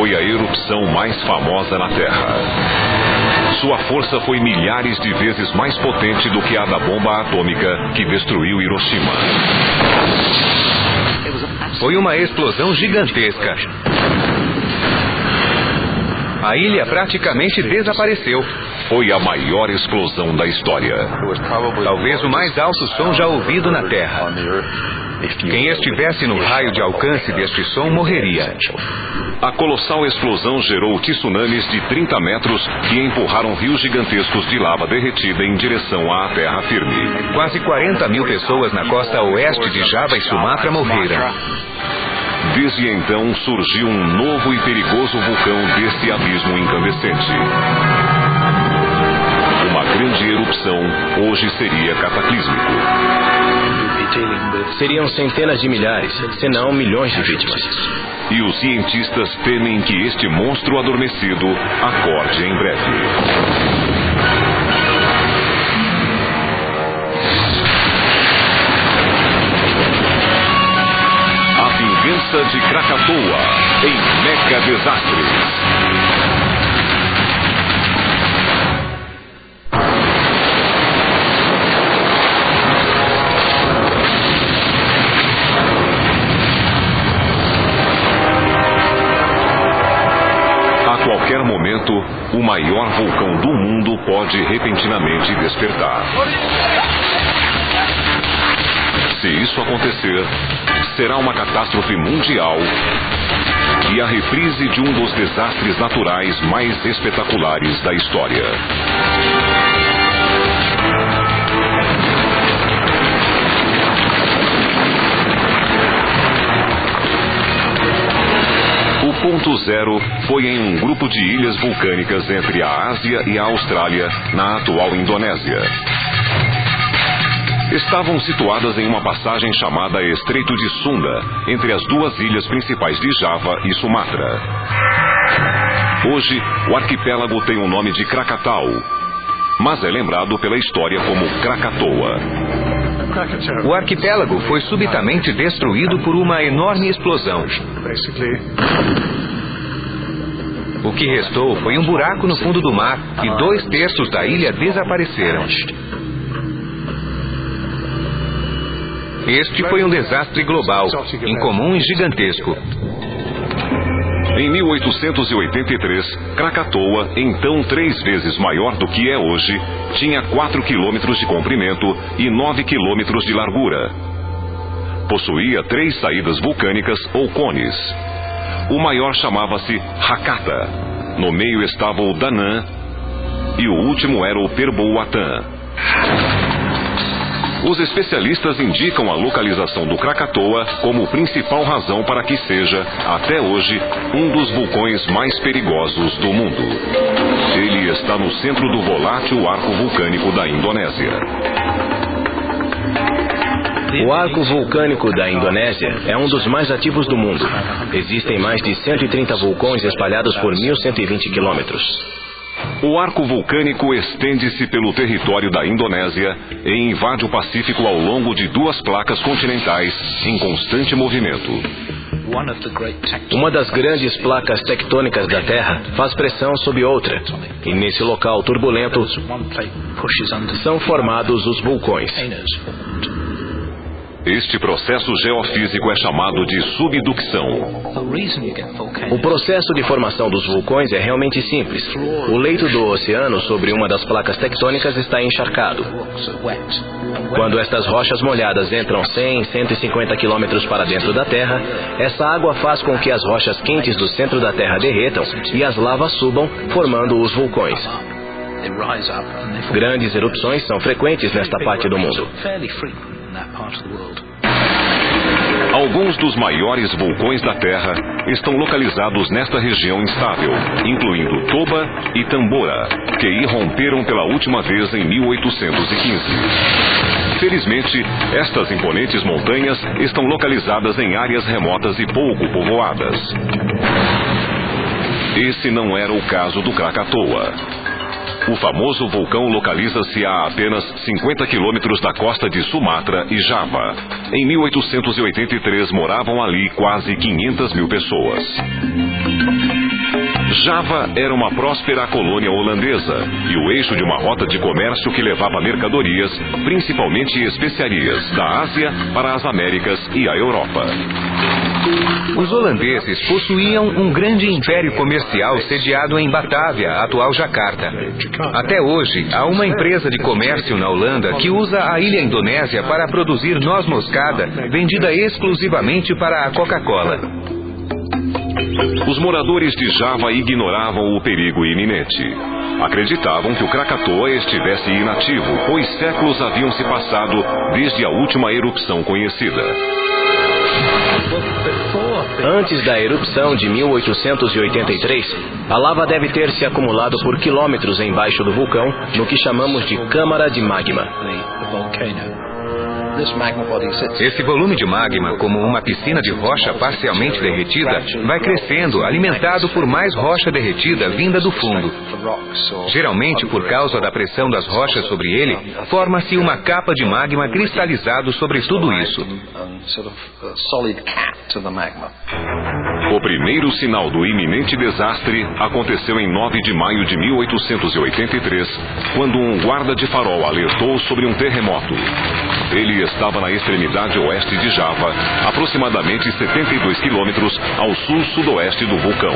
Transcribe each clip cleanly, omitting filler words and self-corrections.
foi a erupção mais famosa na Terra. Sua força foi milhares de vezes mais potente do que a da bomba atômica que destruiu Hiroshima. Foi uma explosão gigantesca. A ilha praticamente desapareceu. Foi a maior explosão da história. Talvez o mais alto som já ouvido na Terra. Quem estivesse no raio de alcance deste som morreria. A colossal explosão gerou tsunamis de 30 metros que empurraram rios gigantescos de lava derretida em direção à terra firme. Quase 40 mil pessoas na costa oeste de Java e Sumatra morreram. Desde então surgiu um novo e perigoso vulcão desse abismo incandescente. Uma grande erupção hoje seria cataclísmico. Seriam centenas de milhares, se não milhões de vítimas. E os cientistas temem que este monstro adormecido acorde em breve. A vingança de Krakatoa em Mega Desastres. A qualquer momento, o maior vulcão do mundo pode repentinamente despertar. Se isso acontecer, será uma catástrofe mundial e a reprise de um dos desastres naturais mais espetaculares da história. O ponto zero foi em um grupo de ilhas vulcânicas entre a Ásia e a Austrália, na atual Indonésia. Estavam situadas em uma passagem chamada Estreito de Sunda, entre as duas ilhas principais de Java e Sumatra. Hoje, o arquipélago tem o nome de Krakatau, mas é lembrado pela história como Krakatoa. O arquipélago foi subitamente destruído por uma enorme explosão. O que restou foi um buraco no fundo do mar e 2/3 da ilha desapareceram. Este foi um desastre global, incomum e gigantesco. Em 1883, Krakatoa, então 3 vezes maior do que é hoje, tinha 4 quilômetros de comprimento e 9 quilômetros de largura. Possuía 3 saídas vulcânicas ou cones. O maior chamava-se Hakata. No meio estava o Danã e o último era o Perboatan. Os especialistas indicam a localização do Krakatoa como principal razão para que seja, até hoje, um dos vulcões mais perigosos do mundo. Ele está no centro do volátil arco vulcânico da Indonésia. O arco vulcânico da Indonésia é um dos mais ativos do mundo. Existem mais de 130 vulcões espalhados por 1.120 quilômetros. O arco vulcânico estende-se pelo território da Indonésia e invade o Pacífico ao longo de 2 placas continentais em constante movimento. Uma das grandes placas tectônicas da Terra faz pressão sobre outra, e nesse local turbulento são formados os vulcões. Este processo geofísico é chamado de subducção. O processo de formação dos vulcões é realmente simples. O leito do oceano sobre uma das placas tectônicas está encharcado. Quando estas rochas molhadas entram 100, 150 quilômetros para dentro da Terra, essa água faz com que as rochas quentes do centro da Terra derretam e as lavas subam, formando os vulcões. Grandes erupções são frequentes nesta parte do mundo. Alguns dos maiores vulcões da Terra estão localizados nesta região instável, incluindo Toba e Tambora, que irromperam pela última vez em 1815. Felizmente, estas imponentes montanhas estão localizadas em áreas remotas e pouco povoadas. Esse não era o caso do Krakatoa. O famoso vulcão localiza-se a apenas 50 quilômetros da costa de Sumatra e Java. Em 1883 moravam ali quase 500 mil pessoas. Java era uma próspera colônia holandesa e o eixo de uma rota de comércio que levava mercadorias, principalmente especiarias, da Ásia para as Américas e a Europa. Os holandeses possuíam um grande império comercial sediado em Batávia, atual Jacarta. Até hoje, há uma empresa de comércio na Holanda que usa a ilha Indonésia para produzir noz moscada, vendida exclusivamente para a Coca-Cola. Os moradores de Java ignoravam o perigo iminente. Acreditavam que o Krakatoa estivesse inativo, pois séculos haviam se passado desde a última erupção conhecida. Antes da erupção de 1883, a lava deve ter se acumulado por quilômetros embaixo do vulcão, no que chamamos de câmara de magma. Esse volume de magma, como uma piscina de rocha parcialmente derretida, vai crescendo, alimentado por mais rocha derretida vinda do fundo. Geralmente, por causa da pressão das rochas sobre ele, forma-se uma capa de magma cristalizado sobre tudo isso. O primeiro sinal do iminente desastre aconteceu em 9 de maio de 1883, quando um guarda de farol alertou sobre um terremoto. Ele estava na extremidade oeste de Java, aproximadamente 72 quilômetros ao sul-sudoeste do vulcão.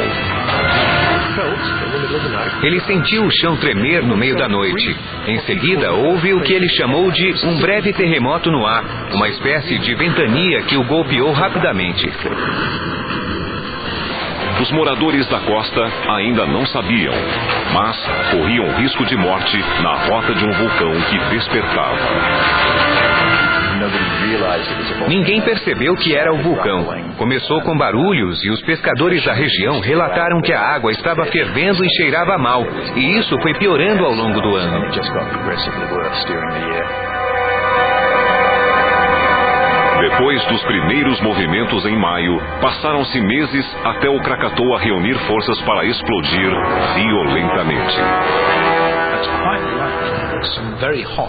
Ele sentiu o chão tremer no meio da noite. Em seguida, houve o que ele chamou de um breve terremoto no ar, uma espécie de ventania que o golpeou rapidamente. Os moradores da costa ainda não sabiam, mas corriam risco de morte na rota de um vulcão que despertava. Ninguém percebeu que era o vulcão. Começou com barulhos e os pescadores da região relataram que a água estava fervendo e cheirava mal, e isso foi piorando ao longo do ano. Depois dos primeiros movimentos em maio, passaram-se meses até o Krakatoa reunir forças para explodir violentamente.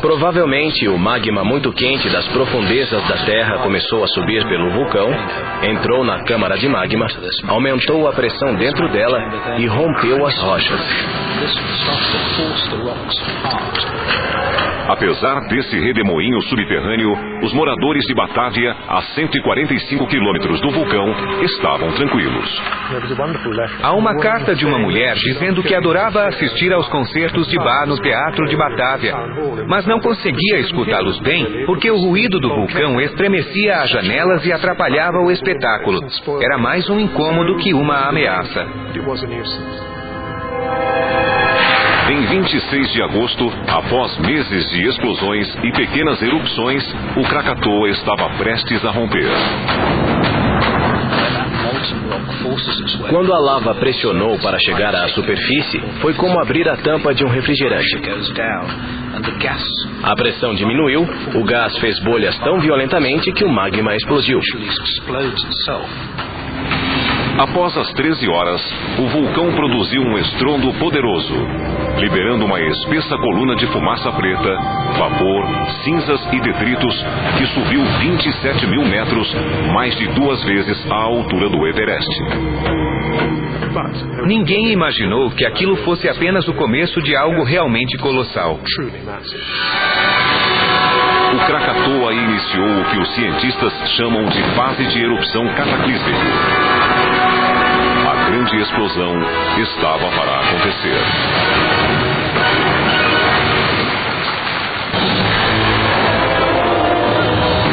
Provavelmente o magma muito quente das profundezas da Terra começou a subir pelo vulcão, entrou na câmara de magma, aumentou a pressão dentro dela e rompeu as rochas. Apesar desse redemoinho subterrâneo, os moradores de Batávia, a 145 quilômetros do vulcão, estavam tranquilos. Há uma carta de uma mulher dizendo que adorava assistir aos concertos de bar no Teatro de Batávia, mas não conseguia escutá-los bem porque o ruído do vulcão estremecia as janelas e atrapalhava o espetáculo. Era mais um incômodo que uma ameaça. Em 26 de agosto, após meses de explosões e pequenas erupções, o Krakatoa estava prestes a romper. Quando a lava pressionou para chegar à superfície, foi como abrir a tampa de um refrigerante. A pressão diminuiu, o gás fez bolhas tão violentamente que o magma explodiu. Após as 13 horas, o vulcão produziu um estrondo poderoso, liberando uma espessa coluna de fumaça preta, vapor, cinzas e detritos que subiu 27 mil metros, mais de 2 vezes a altura do Everest. Ninguém imaginou que aquilo fosse apenas o começo de algo realmente colossal. O Krakatoa iniciou o que os cientistas chamam de fase de erupção cataclísmica. A grande explosão estava para acontecer.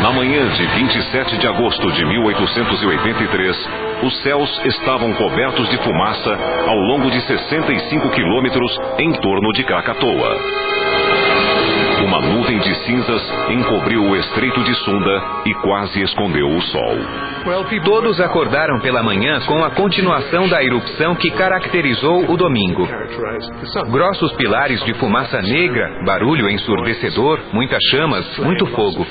Na manhã de 27 de agosto de 1883, os céus estavam cobertos de fumaça ao longo de 65 quilômetros em torno de Krakatoa. Uma nuvem de cinzas encobriu o estreito de Sunda e quase escondeu o sol. Todos acordaram pela manhã com a continuação da erupção que caracterizou o domingo. Grossos pilares de fumaça negra, barulho ensurdecedor, muitas chamas, muito fogo.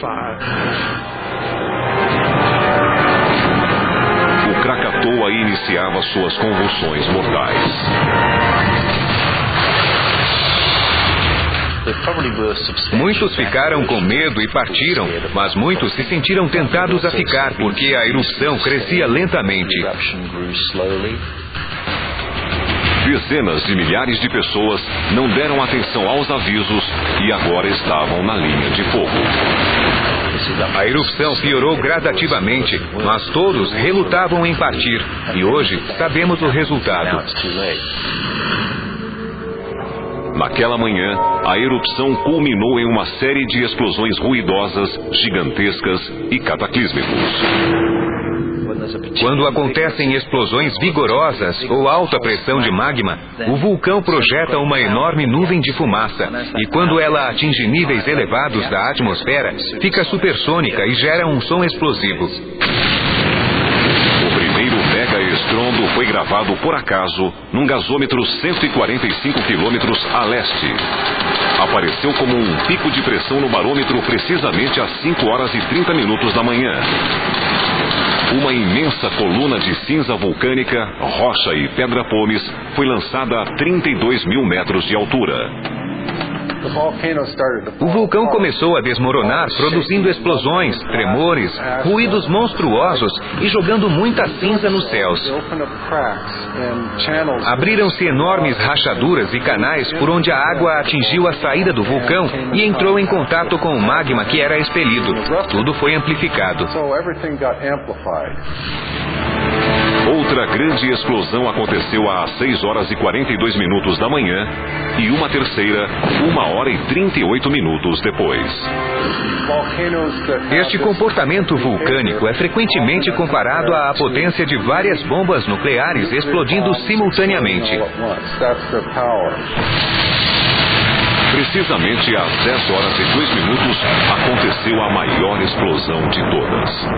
O Krakatoa iniciava suas convulsões mortais. Muitos ficaram com medo e partiram, mas muitos se sentiram tentados a ficar porque a erupção crescia lentamente. Dezenas de milhares de pessoas não deram atenção aos avisos e agora estavam na linha de fogo. A erupção piorou gradativamente, mas todos relutavam em partir. E hoje sabemos o resultado. Naquela manhã, a erupção culminou em uma série de explosões ruidosas, gigantescas e cataclísmicos. Quando acontecem explosões vigorosas ou alta pressão de magma, o vulcão projeta uma enorme nuvem de fumaça e quando ela atinge níveis elevados da atmosfera, fica supersônica e gera um som explosivo. O primeiro mega-estrondo foi gravado por acaso num gasômetro 145 quilômetros a leste. Apareceu como um pico de pressão no barômetro precisamente às 5 horas e 30 minutos da manhã. Uma imensa coluna de cinza vulcânica, rocha e pedra-pomes foi lançada a 32 mil metros de altura. O vulcão começou a desmoronar, produzindo explosões, tremores, ruídos monstruosos e jogando muita cinza nos céus. Abriram-se enormes rachaduras e canais por onde a água atingiu a saída do vulcão e entrou em contato com o magma que era expelido. Tudo foi amplificado. Outra grande explosão aconteceu às 6 horas e 42 minutos da manhã e uma terceira, 1 hora e 38 minutos depois. Este comportamento vulcânico é frequentemente comparado à potência de várias bombas nucleares explodindo simultaneamente. Precisamente às 10 horas e 2 minutos aconteceu a maior explosão de todas.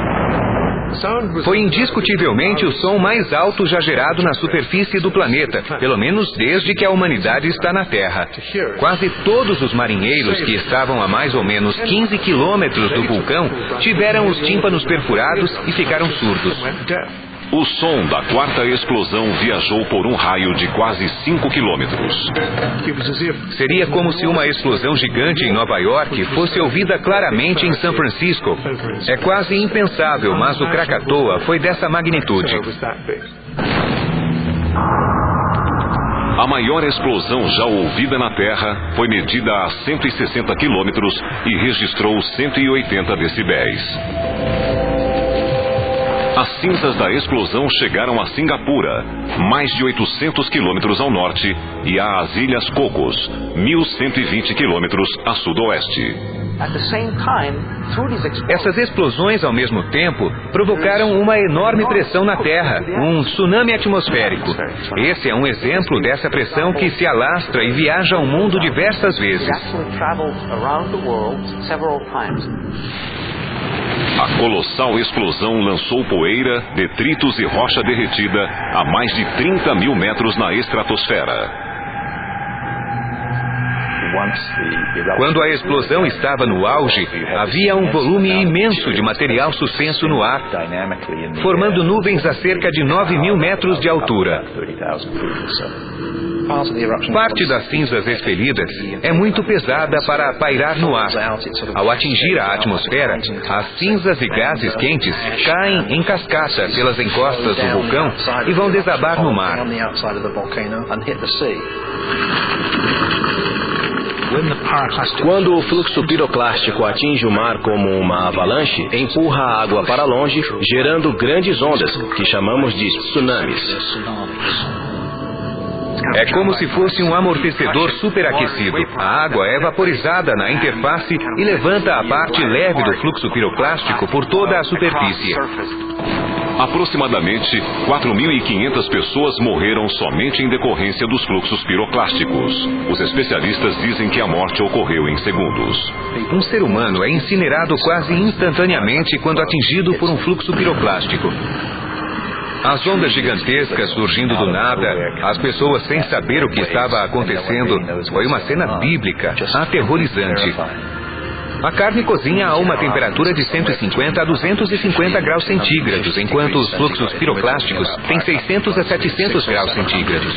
Foi indiscutivelmente o som mais alto já gerado na superfície do planeta, pelo menos desde que a humanidade está na Terra. Quase todos os marinheiros que estavam a mais ou menos 15 quilômetros do vulcão tiveram os tímpanos perfurados e ficaram surdos. O som da quarta explosão viajou por um raio de quase 5 quilômetros. Seria como se uma explosão gigante em Nova York fosse ouvida claramente em São Francisco. É quase impensável, mas o Krakatoa foi dessa magnitude. A maior explosão já ouvida na Terra foi medida a 160 quilômetros e registrou 180 decibéis. As cinzas da explosão chegaram a Singapura, mais de 800 quilômetros ao norte, e às Ilhas Cocos, 1.120 quilômetros a sudoeste. Essas explosões, ao mesmo tempo, provocaram uma enorme pressão na Terra, um tsunami atmosférico. Esse é um exemplo dessa pressão que se alastra e viaja ao mundo diversas vezes. A colossal explosão lançou poeira, detritos e rocha derretida a mais de 30 mil metros na estratosfera. Quando a explosão estava no auge, havia um volume imenso de material suspenso no ar, formando nuvens a cerca de 9 mil metros de altura. Parte das cinzas expelidas é muito pesada para pairar no ar. Ao atingir a atmosfera, as cinzas e gases quentes caem em cascata pelas encostas do vulcão e vão desabar no mar. Quando o fluxo piroclástico atinge o mar como uma avalanche, empurra a água para longe, gerando grandes ondas, que chamamos de tsunamis. É como se fosse um amortecedor superaquecido. A água é vaporizada na interface e levanta a parte leve do fluxo piroclástico por toda a superfície. Aproximadamente 4.500 pessoas morreram somente em decorrência dos fluxos piroclásticos. Os especialistas dizem que a morte ocorreu em segundos. Um ser humano é incinerado quase instantaneamente quando atingido por um fluxo piroclástico. As ondas gigantescas surgindo do nada, as pessoas sem saber o que estava acontecendo, foi uma cena bíblica, aterrorizante. A carne cozinha a uma temperatura de 150 a 250 graus centígrados, enquanto os fluxos piroclásticos têm 600 a 700 graus centígrados.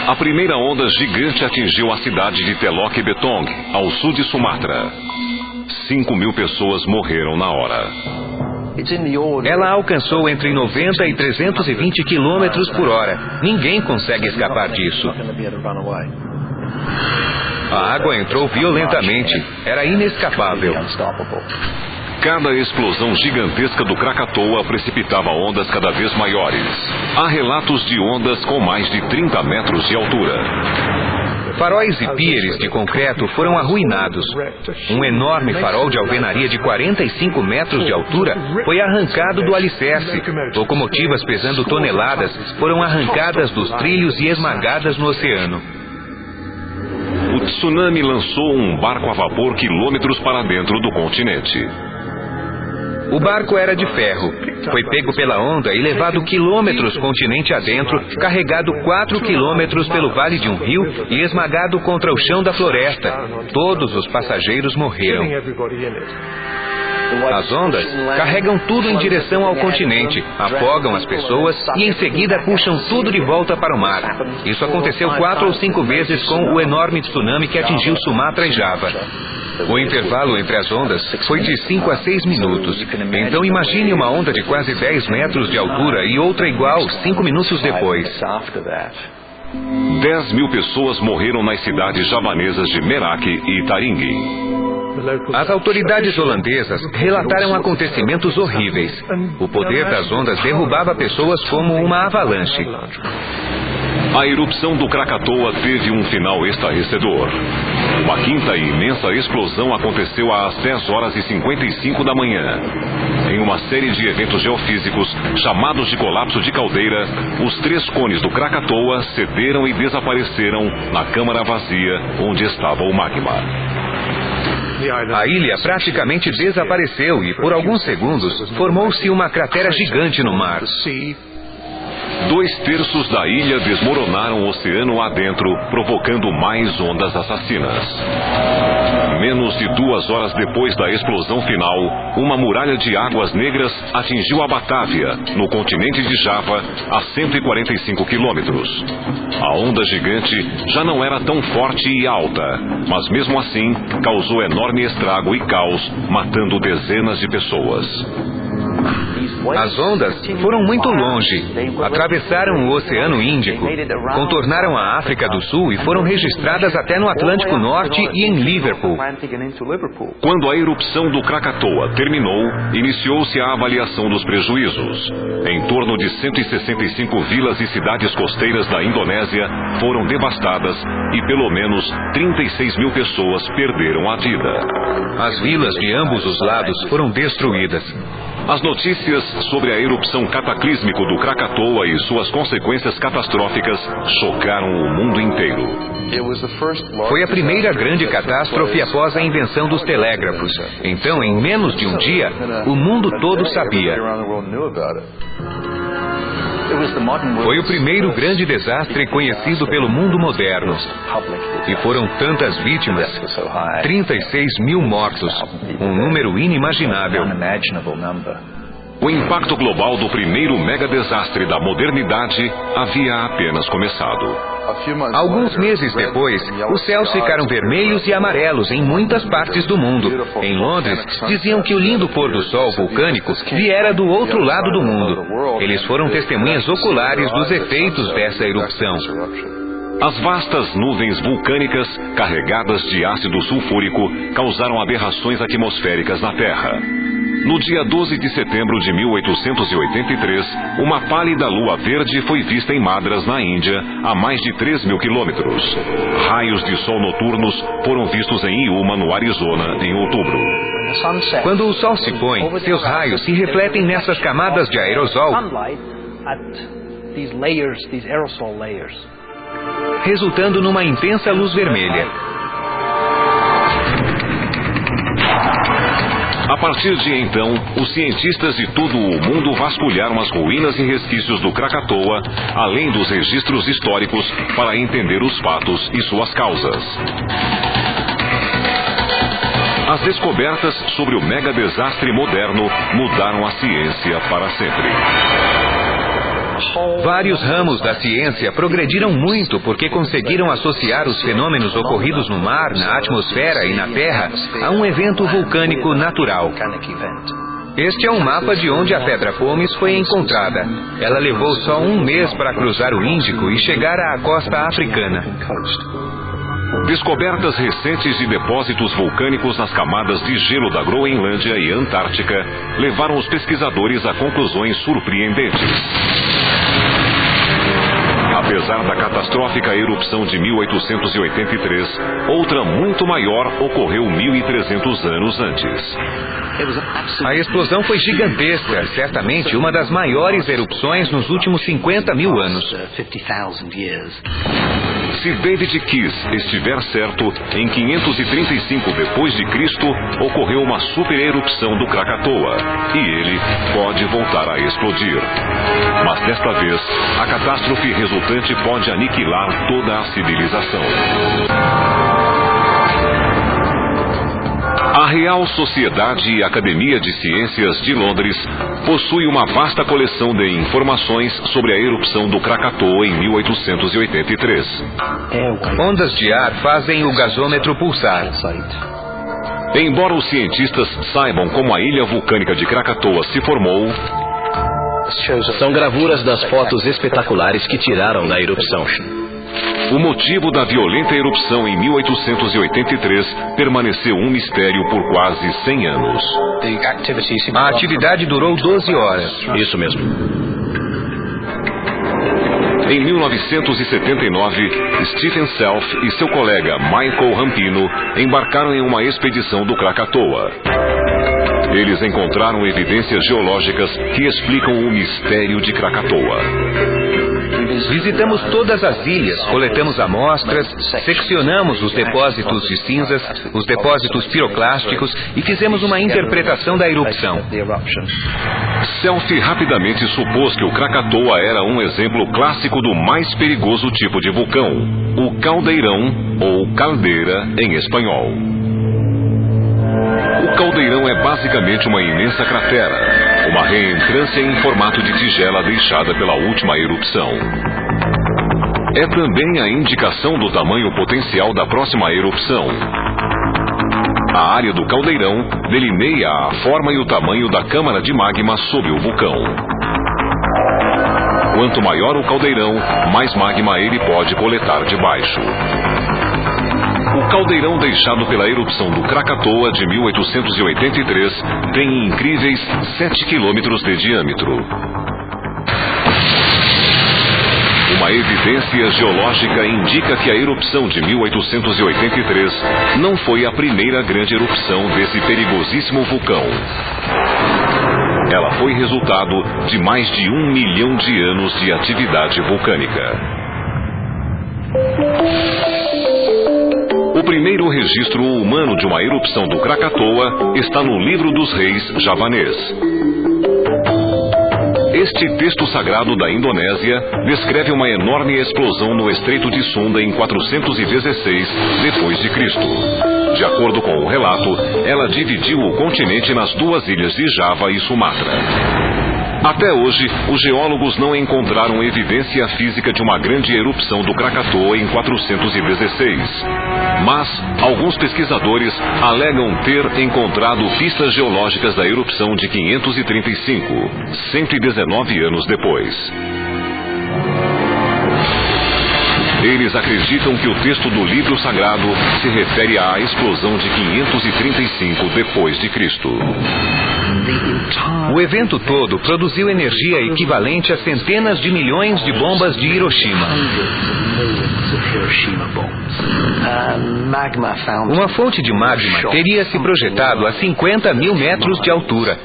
A primeira onda gigante atingiu a cidade de Telok Betong, ao sul de Sumatra. 5.000 pessoas morreram na hora. Ela alcançou entre 90 e 320 quilômetros por hora. Ninguém consegue escapar disso. A água entrou violentamente. Era inescapável. Cada explosão gigantesca do Krakatoa precipitava ondas cada vez maiores. Há relatos de ondas com mais de 30 metros de altura. Faróis e píeres de concreto foram arruinados. Um enorme farol de alvenaria de 45 metros de altura foi arrancado do alicerce. Locomotivas pesando toneladas foram arrancadas dos trilhos e esmagadas no oceano. O tsunami lançou um barco a vapor quilômetros para dentro do continente. O barco era de ferro. Foi pego pela onda e levado quilômetros continente adentro, carregado 4 quilômetros pelo vale de um rio e esmagado contra o chão da floresta. Todos os passageiros morreram. As ondas carregam tudo em direção ao continente, afogam as pessoas e em seguida puxam tudo de volta para o mar. Isso aconteceu 4 ou 5 vezes com o enorme tsunami que atingiu Sumatra e Java. O intervalo entre as ondas foi de 5 a 6 minutos. Então imagine uma onda de quase 10 metros de altura e outra igual 5 minutos depois. 10 mil pessoas morreram nas cidades javanesas de Merak e Taringi. As autoridades holandesas relataram acontecimentos horríveis. O poder das ondas derrubava pessoas como uma avalanche. A erupção do Krakatoa teve um final estarrecedor. Uma quinta e imensa explosão aconteceu às 10 horas e 55 da manhã. Em uma série de eventos geofísicos, chamados de colapso de caldeira, os 3 cones do Krakatoa cederam e desapareceram na câmara vazia onde estava o magma. A ilha praticamente desapareceu e, por alguns segundos, formou-se uma cratera gigante no mar. 2/3 da ilha desmoronaram o oceano adentro, provocando mais ondas assassinas. Menos de 2 horas depois da explosão final, uma muralha de águas negras atingiu a Batávia, no continente de Java, a 145 quilômetros. A onda gigante já não era tão forte e alta, mas mesmo assim causou enorme estrago e caos, matando dezenas de pessoas. As ondas foram muito longe, atravessaram o Oceano Índico, contornaram a África do Sul e foram registradas até no Atlântico Norte e em Liverpool. Quando a erupção do Krakatoa terminou, iniciou-se a avaliação dos prejuízos. Em torno de 165 vilas e cidades costeiras da Indonésia foram devastadas e pelo menos 36 mil pessoas perderam a vida. As vilas de ambos os lados foram destruídas. As notícias sobre a erupção cataclísmica do Krakatoa e suas consequências catastróficas chocaram o mundo inteiro. Foi a primeira grande catástrofe após a invenção dos telégrafos. Então, em menos de um dia, o mundo todo sabia. Foi o primeiro grande desastre conhecido pelo mundo moderno. E foram tantas vítimas, 36 mil mortos, um número inimaginável. O impacto global do primeiro mega desastre da modernidade havia apenas começado. Alguns meses depois, os céus ficaram vermelhos e amarelos em muitas partes do mundo. Em Londres, diziam que o lindo pôr do sol vulcânico viera do outro lado do mundo. Eles foram testemunhas oculares dos efeitos dessa erupção. As vastas nuvens vulcânicas, carregadas de ácido sulfúrico, causaram aberrações atmosféricas na Terra. No dia 12 de setembro de 1883, uma pálida lua verde foi vista em Madras, na Índia, a mais de 3 mil quilômetros. Raios de sol noturnos foram vistos em Yuma, no Arizona, em outubro. Quando o sol se põe, seus raios se refletem nessas camadas de aerosol, resultando numa intensa luz vermelha. A partir de então, os cientistas de todo o mundo vasculharam as ruínas e resquícios do Krakatoa, além dos registros históricos, para entender os fatos e suas causas. As descobertas sobre o mega desastre moderno mudaram a ciência para sempre. Vários ramos da ciência progrediram muito porque conseguiram associar os fenômenos ocorridos no mar, na atmosfera e na Terra a um evento vulcânico natural. Este é um mapa de onde a Pedra Pómez foi encontrada. Ela levou só um mês para cruzar o Índico e chegar à costa africana. Descobertas recentes de depósitos vulcânicos nas camadas de gelo da Groenlândia e Antártica levaram os pesquisadores a conclusões surpreendentes. Apesar da catastrófica erupção de 1883, outra muito maior ocorreu 1.300 anos antes. A explosão foi gigantesca, certamente uma das maiores erupções nos últimos 50 mil anos. Se David Keyes estiver certo, em 535 d.C. ocorreu uma supererupção do Krakatoa, e ele pode voltar a explodir. Mas desta vez, a catástrofe resultante pode aniquilar toda a civilização. A Real Sociedade e Academia de Ciências de Londres possui uma vasta coleção de informações sobre a erupção do Krakatoa em 1883. Ondas de ar fazem o gasômetro pulsar. Embora os cientistas saibam como a ilha vulcânica de Krakatoa se formou, são gravuras das fotos espetaculares que tiraram da erupção. O motivo da violenta erupção em 1883 permaneceu um mistério por quase 100 anos. A atividade durou 12 horas. Isso mesmo. Em 1979, Stephen Self e seu colega Michael Rampino embarcaram em uma expedição do Krakatoa. Eles encontraram evidências geológicas que explicam o mistério de Krakatoa. Visitamos todas as ilhas, coletamos amostras, seccionamos os depósitos de cinzas, os depósitos piroclásticos e fizemos uma interpretação da erupção. Self rapidamente supôs que o Krakatoa era um exemplo clássico do mais perigoso tipo de vulcão, o caldeirão ou caldeira em espanhol. O caldeirão é basicamente uma imensa cratera, uma reentrância em formato de tigela deixada pela última erupção. É também a indicação do tamanho potencial da próxima erupção. A área do caldeirão delineia a forma e o tamanho da câmara de magma sob o vulcão. Quanto maior o caldeirão, mais magma ele pode coletar de baixo. O caldeirão deixado pela erupção do Krakatoa de 1883 tem incríveis 7 quilômetros de diâmetro. Uma evidência geológica indica que a erupção de 1883 não foi a primeira grande erupção desse perigosíssimo vulcão. Ela foi resultado de mais de 1 milhão de anos de atividade vulcânica. O primeiro registro humano de uma erupção do Krakatoa está no Livro dos Reis javanês. Este texto sagrado da Indonésia descreve uma enorme explosão no Estreito de Sunda em 416 d.C. De acordo com o relato, ela dividiu o continente nas duas ilhas de Java e Sumatra. Até hoje, os geólogos não encontraram evidência física de uma grande erupção do Krakatoa em 416. Mas alguns pesquisadores alegam ter encontrado pistas geológicas da erupção de 535, 119 anos depois. Eles acreditam que o texto do livro sagrado se refere à explosão de 535 depois de Cristo. O evento todo produziu energia equivalente a centenas de milhões de bombas de Hiroshima. Uma fonte de magma teria se projetado a 50 mil metros de altura.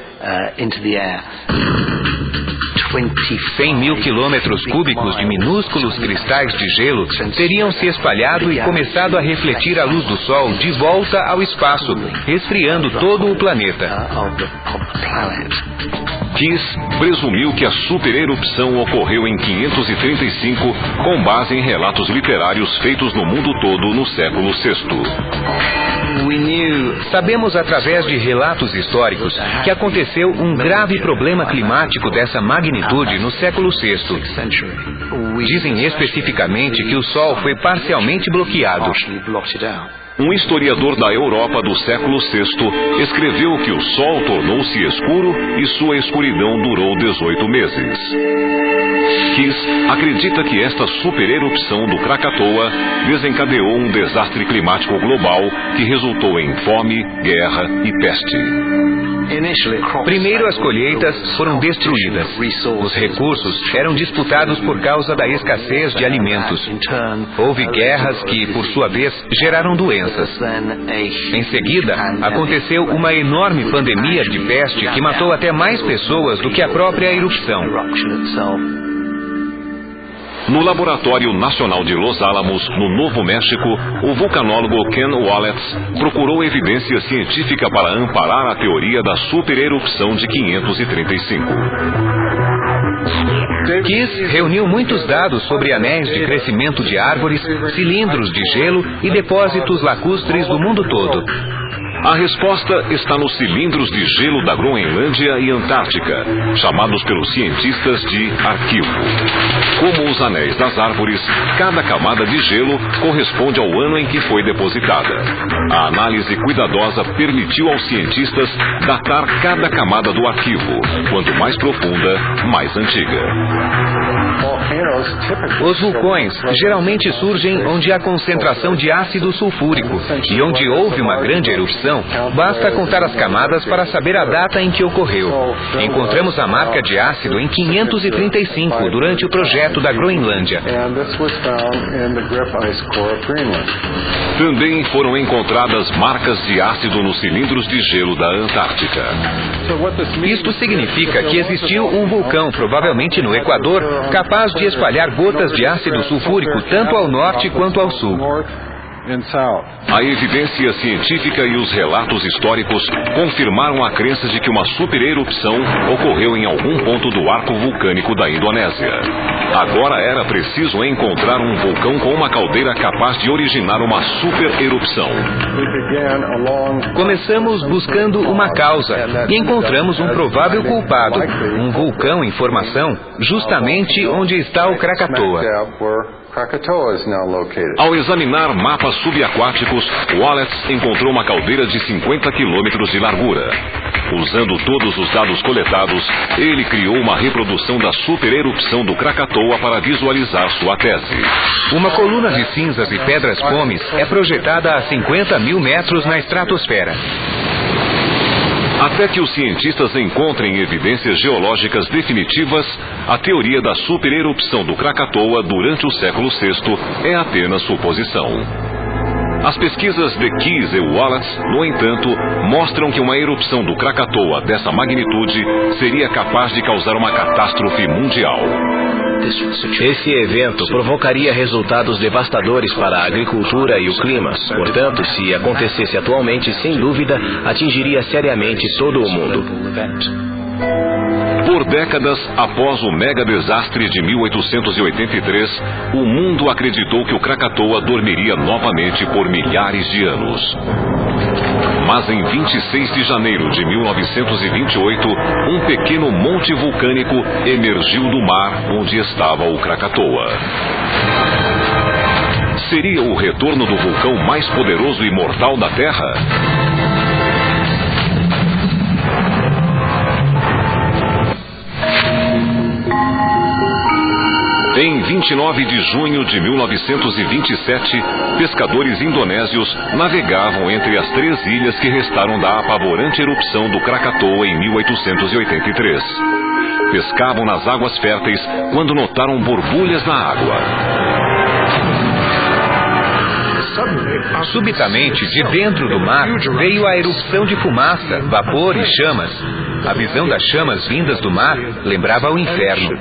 100 mil quilômetros cúbicos de minúsculos cristais de gelo teriam se espalhado e começado a refletir a luz do Sol de volta ao espaço, resfriando todo o planeta. Keyes presumiu que a supererupção ocorreu em 535 com base em relatos literários feitos no mundo todo no século VI. Sabemos através de relatos históricos que aconteceu um grave problema climático dessa magnitude no século VI. Dizem especificamente que o Sol foi parcialmente bloqueado. um historiador da Europa do século VI escreveu que o Sol tornou-se escuro e sua escuridão durou 18 meses. Kiss acredita que esta supererupção do Krakatoa desencadeou um desastre climático global que resultou em fome, guerra e peste. Primeiro, as colheitas foram destruídas. Os recursos eram disputados por causa da escassez de alimentos. Houve guerras que, por sua vez, geraram doenças. Em seguida, aconteceu uma enorme pandemia de peste que matou até mais pessoas do que a própria erupção. No Laboratório Nacional de Los Alamos, no Novo México, o vulcanólogo Ken Walletz procurou evidência científica para amparar a teoria da supererupção de 535. Kiss reuniu muitos dados sobre anéis de crescimento de árvores, cilindros de gelo e depósitos lacustres do mundo todo. A resposta está nos cilindros de gelo da Groenlândia e Antártica, chamados pelos cientistas de arquivo. Como os anéis das árvores, cada camada de gelo corresponde ao ano em que foi depositada. A análise cuidadosa permitiu aos cientistas datar cada camada do arquivo. Quanto mais profunda, mais antiga. Os vulcões geralmente surgem onde há concentração de ácido sulfúrico e onde houve uma grande erupção. Basta contar as camadas para saber a data em que ocorreu. Encontramos a marca de ácido em 535, durante o projeto da Groenlândia. Também foram encontradas marcas de ácido nos cilindros de gelo da Antártica. Isto significa que existiu um vulcão, provavelmente no Equador, capaz de espalhar gotas de ácido sulfúrico tanto ao norte quanto ao sul. A evidência científica e os relatos históricos confirmaram a crença de que uma supererupção ocorreu em algum ponto do arco vulcânico da Indonésia. Agora era preciso encontrar um vulcão com uma caldeira capaz de originar uma supererupção. Começamos buscando uma causa e encontramos um provável culpado, um vulcão em formação, justamente onde está o Krakatoa. Ao examinar mapas subaquáticos, Walletz encontrou uma caldeira de 50 quilômetros de largura. Usando todos os dados coletados, ele criou uma reprodução da supererupção do Krakatoa para visualizar sua tese. Uma coluna de cinzas e pedras pomes é projetada a 50 mil metros na estratosfera. Até que os cientistas encontrem evidências geológicas definitivas, a teoria da supererupção do Krakatoa durante o século VI é apenas suposição. As pesquisas de Kiss e Walletz, no entanto, mostram que uma erupção do Krakatoa dessa magnitude seria capaz de causar uma catástrofe mundial. Esse evento provocaria resultados devastadores para a agricultura e o clima. Portanto, se acontecesse atualmente, sem dúvida, atingiria seriamente todo o mundo. Por décadas após o mega desastre de 1883, o mundo acreditou que o Krakatoa dormiria novamente por milhares de anos. Mas em 26 de janeiro de 1928, um pequeno monte vulcânico emergiu do mar onde estava o Krakatoa. Seria o retorno do vulcão mais poderoso e mortal da Terra? Em 29 de junho de 1927, pescadores indonésios navegavam entre as 3 ilhas que restaram da apavorante erupção do Krakatoa em 1883. Pescavam nas águas férteis quando notaram borbulhas na água. Subitamente, de dentro do mar, veio a erupção de fumaça, vapor e chamas. A visão das chamas vindas do mar lembrava o inferno.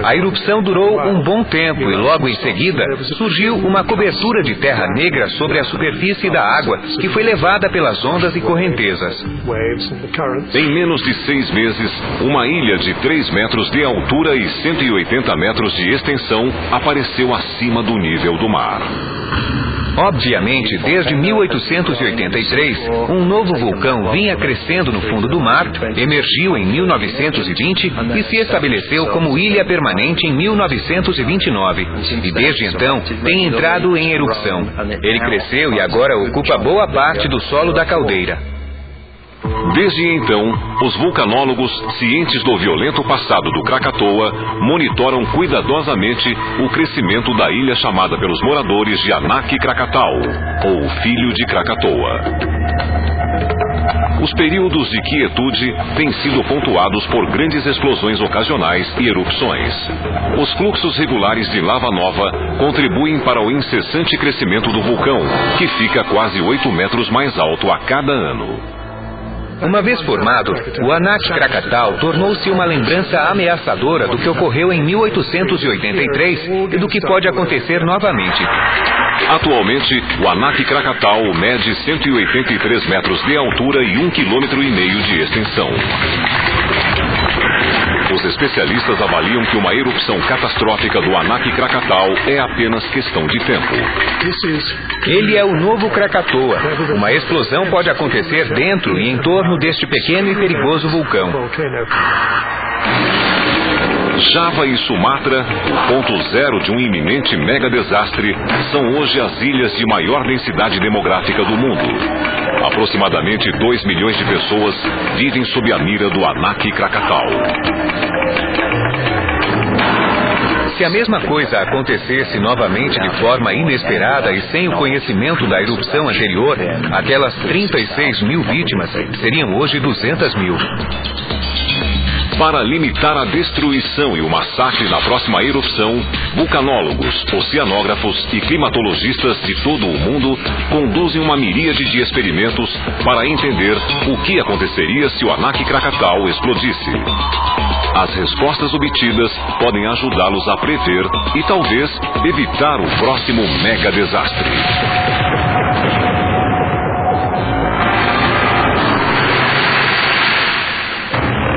A erupção durou um bom tempo e logo em seguida surgiu uma cobertura de terra negra sobre a superfície da água, que foi levada pelas ondas e correntezas. Em menos de 6 meses, uma ilha de 3 metros de altura e 180 metros de extensão apareceu acima do nível do mar. Obviamente, desde 1883, um novo vulcão vinha crescendo no fundo do mar, emergiu em 1920 e se estabeleceu como ilha permanente em 1929. E desde então, tem entrado em erupção. Ele cresceu e agora ocupa boa parte do solo da caldeira. Desde então, os vulcanólogos, cientes do violento passado do Krakatoa, monitoram cuidadosamente o crescimento da ilha chamada pelos moradores de Anak Krakatau, ou Filho de Krakatoa. Os períodos de quietude têm sido pontuados por grandes explosões ocasionais e erupções. Os fluxos regulares de lava nova contribuem para o incessante crescimento do vulcão, que fica quase 8 metros mais alto a cada ano. Uma vez formado, o Anak Krakatau tornou-se uma lembrança ameaçadora do que ocorreu em 1883 e do que pode acontecer novamente. Atualmente, o Anak Krakatau mede 183 metros de altura e 1,5 km de extensão. Os especialistas avaliam que uma erupção catastrófica do Anak Krakatau é apenas questão de tempo. Ele é o novo Krakatoa. Uma explosão pode acontecer dentro e em torno deste pequeno e perigoso vulcão. Java e Sumatra, ponto zero de um iminente mega desastre, são hoje as ilhas de maior densidade demográfica do mundo. Aproximadamente 2 milhões de pessoas vivem sob a mira do Anak Krakatau. Se a mesma coisa acontecesse novamente de forma inesperada e sem o conhecimento da erupção anterior, aquelas 36 mil vítimas seriam hoje 200 mil. Para limitar a destruição e o massacre na próxima erupção, vulcanólogos, oceanógrafos e climatologistas de todo o mundo conduzem uma miríade de experimentos para entender o que aconteceria se o Anak Krakatau explodisse. As respostas obtidas podem ajudá-los a prever e talvez evitar o próximo mega desastre.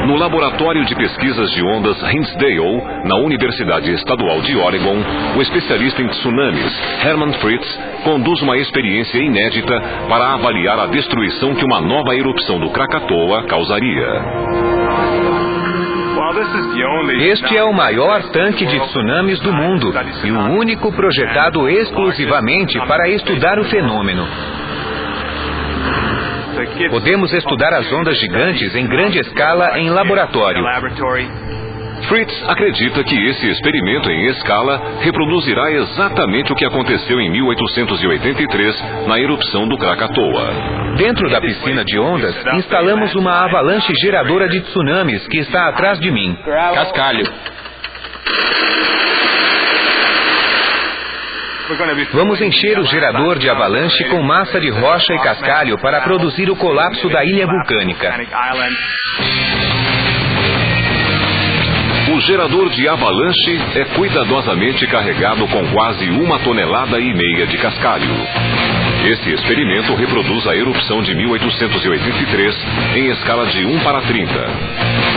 No Laboratório de Pesquisas de Ondas Hinsdale, na Universidade Estadual de Oregon, o especialista em tsunamis, Herman Fritz, conduz uma experiência inédita para avaliar a destruição que uma nova erupção do Krakatoa causaria. Este é o maior tanque de tsunamis do mundo e o único projetado exclusivamente para estudar o fenômeno. Podemos estudar as ondas gigantes em grande escala em laboratório. Fritz acredita que esse experimento em escala reproduzirá exatamente o que aconteceu em 1883 na erupção do Krakatoa. Dentro da piscina de ondas, instalamos uma avalanche geradora de tsunamis que está atrás de mim. Cascalho. Vamos encher o gerador de avalanche com massa de rocha e cascalho para produzir o colapso da ilha vulcânica. O gerador de avalanche é cuidadosamente carregado com quase 1,5 toneladas de cascalho. Esse experimento reproduz a erupção de 1883 em escala de 1:30.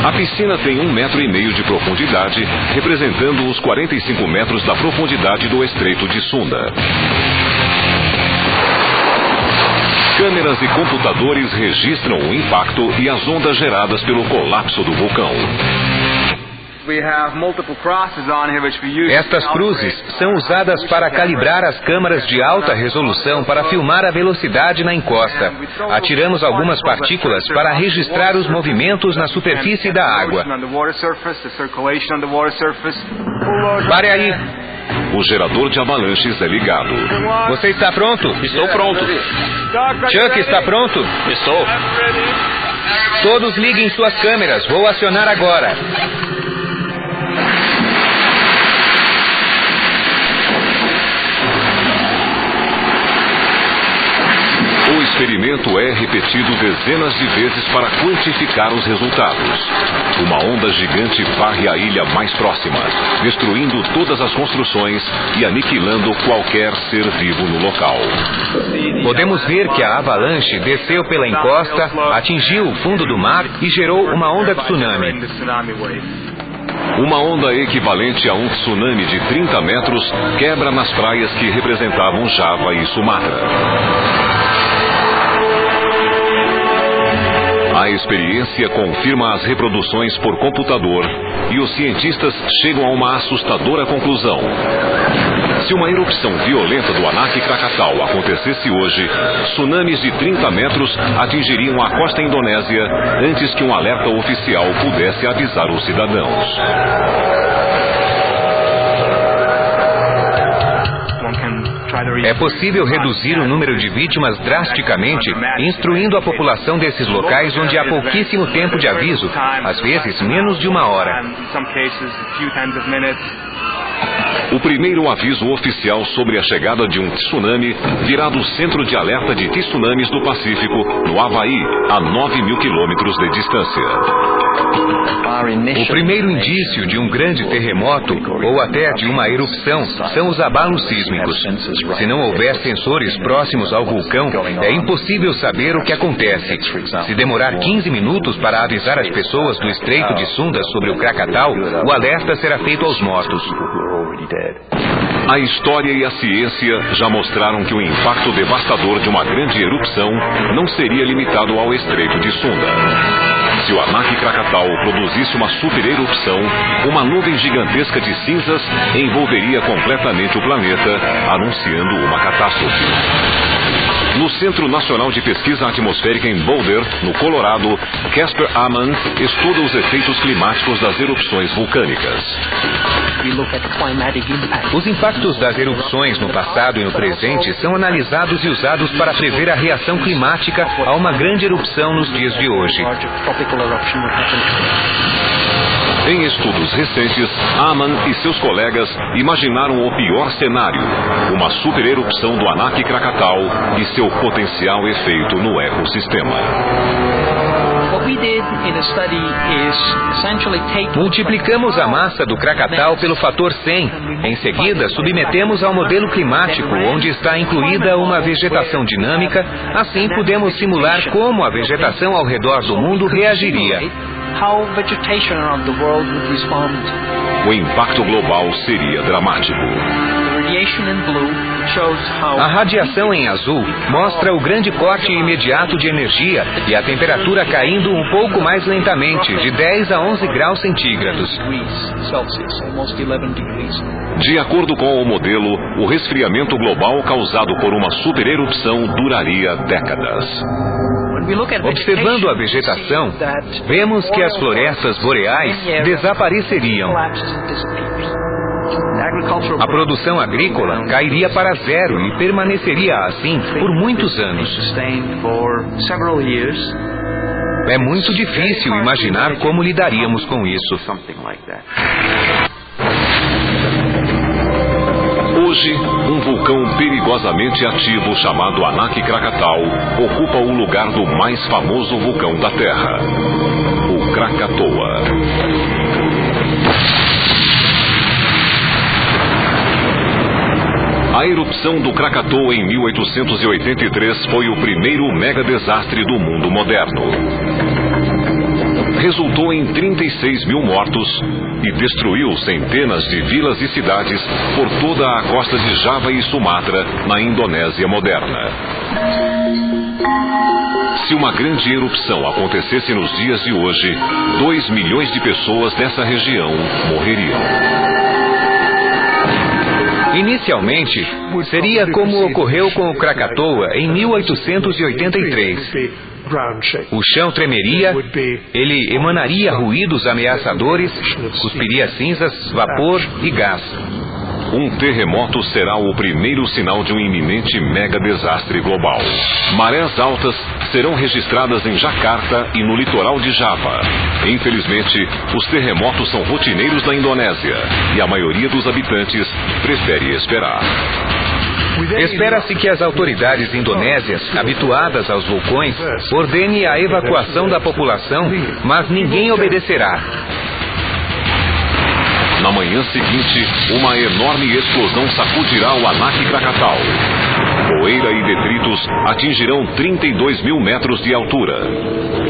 A piscina tem 1,5 metro de profundidade, representando os 45 metros da profundidade do Estreito de Sunda. Câmeras e computadores registram o impacto e as ondas geradas pelo colapso do vulcão. Estas cruzes são usadas para calibrar as câmaras de alta resolução para filmar a velocidade na encosta. Atiramos algumas partículas para registrar os movimentos na superfície da água. Pare aí! O gerador de avalanches é ligado. Você está pronto? Estou pronto. Chuck, está pronto? Estou. Todos liguem suas câmeras. Vou acionar agora. O experimento é repetido dezenas de vezes para quantificar os resultados. Uma onda gigante varre a ilha mais próxima, destruindo todas as construções e aniquilando qualquer ser vivo no local. Podemos ver que a avalanche desceu pela encosta, atingiu o fundo do mar e gerou uma onda tsunami. Uma onda equivalente a um tsunami de 30 metros quebra nas praias que representavam Java e Sumatra. A experiência confirma as reproduções por computador e os cientistas chegam a uma assustadora conclusão. Se uma erupção violenta do Anak Krakatau acontecesse hoje, tsunamis de 30 metros atingiriam a costa indonésia antes que um alerta oficial pudesse avisar os cidadãos. É possível reduzir o número de vítimas drasticamente, instruindo a população desses locais onde há pouquíssimo tempo de aviso, às vezes menos de uma hora. O primeiro aviso oficial sobre a chegada de um tsunami virá do Centro de Alerta de Tsunamis do Pacífico, no Havaí, a 9.000 quilômetros de distância. O primeiro indício de um grande terremoto ou até de uma erupção são os abalos sísmicos. Se não houver sensores próximos ao vulcão, é impossível saber o que acontece. Se demorar 15 minutos para avisar as pessoas do Estreito de Sunda sobre o Krakatau, o alerta será feito aos mortos. A história e a ciência já mostraram que o impacto devastador de uma grande erupção não seria limitado ao Estreito de Sunda. Se o Anak Krakatau produzisse uma supererupção, uma nuvem gigantesca de cinzas envolveria completamente o planeta, anunciando uma catástrofe. No Centro Nacional de Pesquisa Atmosférica em Boulder, no Colorado, Casper Ammann estuda os efeitos climáticos das erupções vulcânicas. Os impactos das erupções no passado e no presente são analisados e usados para prever a reação climática a uma grande erupção nos dias de hoje. Em estudos recentes, Ammann e seus colegas imaginaram o pior cenário, uma supererupção do Anak Krakatau e seu potencial efeito no ecossistema. Multiplicamos a massa do Krakatau pelo fator 100. Em seguida, submetemos ao modelo climático, onde está incluída uma vegetação dinâmica. Assim, podemos simular como a vegetação ao redor do mundo reagiria. O impacto global seria dramático. A radiação em azul mostra o grande corte imediato de energia e a temperatura caindo um pouco mais lentamente, de 10 a 11 graus centígrados. De acordo com o modelo, o resfriamento global causado por uma supererupção duraria décadas. Observando a vegetação, vemos que as florestas boreais desapareceriam. A produção agrícola cairia para zero e permaneceria assim por muitos anos. É muito difícil imaginar como lidaríamos com isso. Hoje, um vulcão perigosamente ativo chamado Anak Krakatau ocupa o lugar do mais famoso vulcão da Terra, o Krakatoa. A erupção do Krakatoa em 1883 foi o primeiro megadesastre do mundo moderno. Resultou em 36 mil mortos e destruiu centenas de vilas e cidades por toda a costa de Java e Sumatra, na Indonésia moderna. Se uma grande erupção acontecesse nos dias de hoje, 2 milhões de pessoas dessa região morreriam. Inicialmente, seria como ocorreu com o Krakatoa em 1883. O chão tremeria, ele emanaria ruídos ameaçadores, cuspiria cinzas, vapor e gás. Um terremoto será o primeiro sinal de um iminente mega desastre global. Marés altas serão registradas em Jakarta e no litoral de Java. Infelizmente, os terremotos são rotineiros na Indonésia e a maioria dos habitantes prefere esperar. Espera-se que as autoridades indonésias, habituadas aos vulcões, ordenem a evacuação da população, mas ninguém obedecerá. Na manhã seguinte, uma enorme explosão sacudirá o Anak Krakatau. Poeira e detritos atingirão 32 mil metros de altura.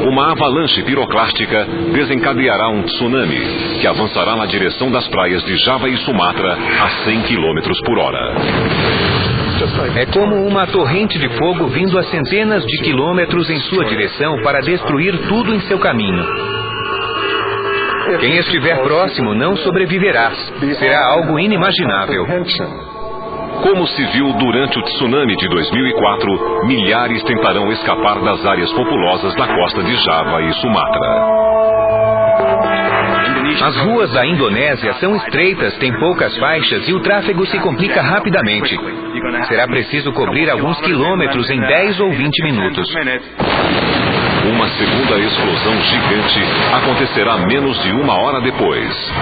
Uma avalanche piroclástica desencadeará um tsunami, que avançará na direção das praias de Java e Sumatra a 100 km por hora. É como uma torrente de fogo vindo a centenas de quilômetros em sua direção para destruir tudo em seu caminho. Quem estiver próximo não sobreviverá. Será algo inimaginável. Como se viu durante o tsunami de 2004, milhares tentarão escapar das áreas populosas da costa de Java e Sumatra. As ruas da Indonésia são estreitas, têm poucas faixas e o tráfego se complica rapidamente. Será preciso cobrir alguns quilômetros em 10 ou 20 minutos. Uma segunda explosão gigante acontecerá menos de uma hora depois.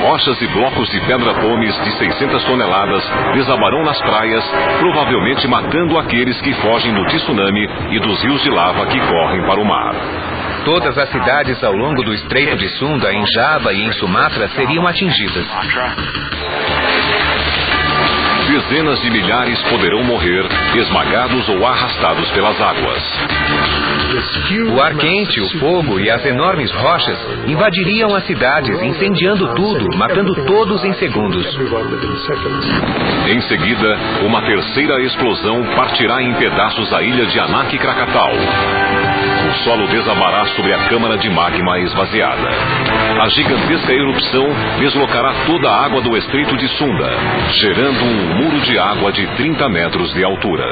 Rochas e blocos de pedra-pomes de 600 toneladas desabarão nas praias, provavelmente matando aqueles que fogem do tsunami e dos rios de lava que correm para o mar. Todas as cidades ao longo do Estreito de Sunda, em Java e em Sumatra, seriam atingidas. Dezenas de milhares poderão morrer, esmagados ou arrastados pelas águas. O ar quente, o fogo e as enormes rochas invadiriam as cidades, incendiando tudo, matando todos em segundos. Em seguida, uma terceira explosão partirá em pedaços a ilha de Anak Krakatau. O solo desabará sobre a câmara de magma esvaziada. A gigantesca erupção deslocará toda a água do Estreito de Sunda, gerando um muro de água de 30 metros de altura.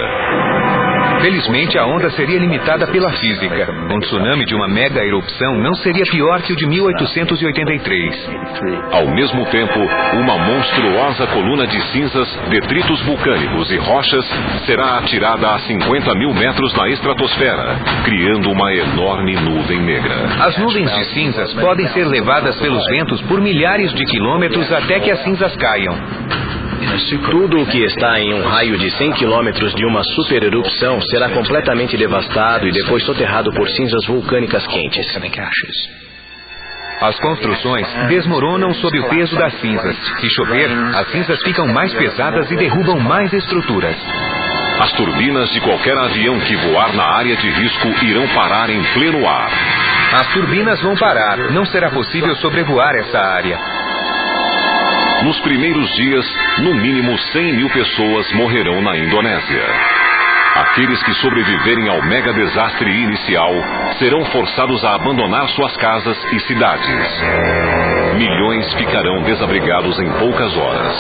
Felizmente, a onda seria limitada pela física. Um tsunami de uma mega erupção não seria pior que o de 1883. Ao mesmo tempo, uma monstruosa coluna de cinzas, detritos vulcânicos e rochas será atirada a 50 mil metros na estratosfera, criando uma enorme nuvem negra. As nuvens de cinzas podem ser levadas pelos ventos por milhares de quilômetros até que as cinzas caiam. Tudo o que está em um raio de 100 quilômetros de uma supererupção será completamente devastado e depois soterrado por cinzas vulcânicas quentes. As construções desmoronam sob o peso das cinzas. Se chover, as cinzas ficam mais pesadas e derrubam mais estruturas. As turbinas de qualquer avião que voar na área de risco irão parar em pleno ar. As turbinas vão parar. Não será possível sobrevoar essa área. Nos primeiros dias, no mínimo 100 mil pessoas morrerão na Indonésia. Aqueles que sobreviverem ao mega desastre inicial serão forçados a abandonar suas casas e cidades. Milhões ficarão desabrigados em poucas horas.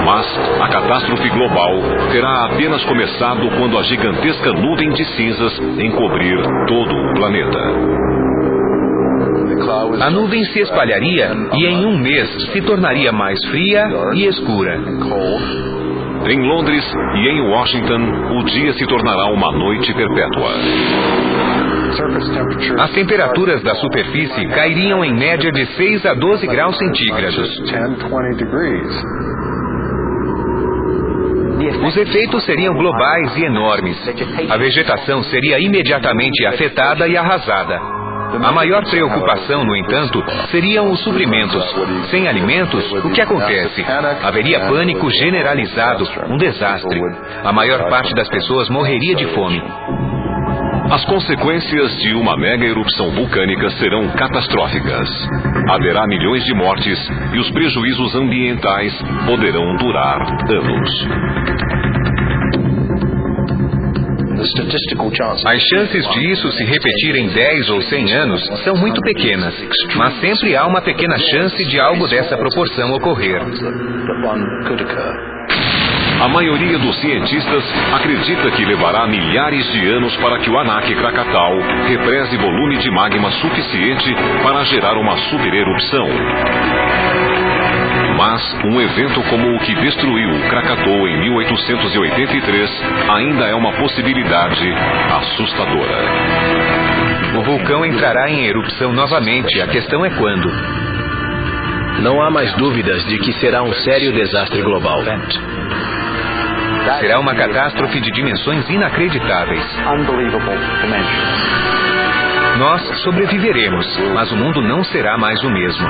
Mas a catástrofe global terá apenas começado quando a gigantesca nuvem de cinzas encobrir todo o planeta. A nuvem se espalharia e em um mês se tornaria mais fria e escura. Em Londres e em Washington, o dia se tornará uma noite perpétua. As temperaturas da superfície cairiam em média de 6 a 12 graus centígrados. Os efeitos seriam globais e enormes. A vegetação seria imediatamente afetada e arrasada. A maior preocupação, no entanto, seriam os suprimentos. Sem alimentos, o que acontece? Haveria pânico generalizado, um desastre. A maior parte das pessoas morreria de fome. As consequências de uma mega erupção vulcânica serão catastróficas. Haverá milhões de mortes e os prejuízos ambientais poderão durar anos. As chances de isso se repetir em 10 ou 100 anos são muito pequenas, mas sempre há uma pequena chance de algo dessa proporção ocorrer. A maioria dos cientistas acredita que levará milhares de anos para que o Anak Krakatau represe volume de magma suficiente para gerar uma supererupção. Mas um evento como o que destruiu o Krakatoa em 1883 ainda é uma possibilidade assustadora. O vulcão entrará em erupção novamente, a questão é quando. Não há mais dúvidas de que será um sério desastre global. Será uma catástrofe de dimensões inacreditáveis. Nós sobreviveremos, mas o mundo não será mais o mesmo.